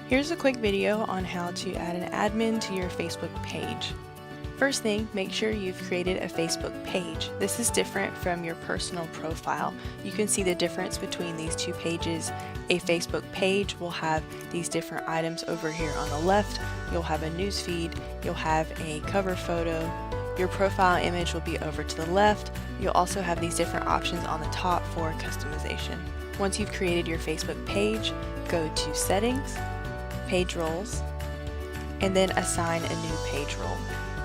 Here's a quick video on how to add an admin to your Facebook page. First thing, make sure you've created a Facebook page. This is different from your personal profile. You can see the difference between these two pages. A Facebook page will have these different items over here on the left. You'll have a news feed, you'll have a cover photo, your profile image will be over to the left. You'll also have these different options on the top for customization. Once you've created your Facebook page, go to Settings, Page Roles, and then assign a new page role.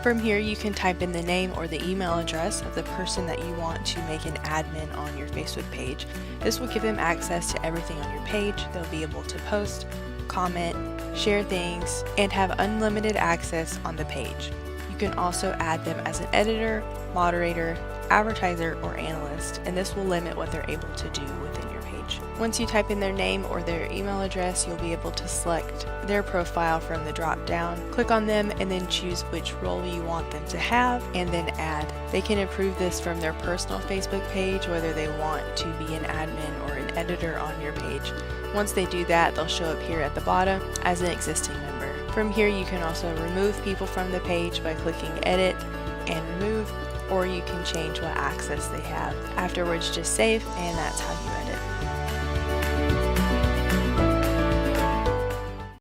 From here you can type in the name or the email address of the person that you want to make an admin on your Facebook page. This will give them access to everything on your page. They'll be able to post, comment, share things, and have unlimited access on the page. You can also add them as an editor, moderator, advertiser, or analyst, and this will limit what they're able to do within your page. Once you type in their name or their email address, you'll be able to select their profile from the drop down, click on them, and then choose which role you want them to have, and then add. They can approve this from their personal Facebook page, whether they want to be an admin or an editor on your page. Once they do that, they'll show up here at the bottom as an existing member. From here you can also remove people from the page by clicking Edit and Remove, or you can change what access they have. Afterwards, just save, and that's how you edit.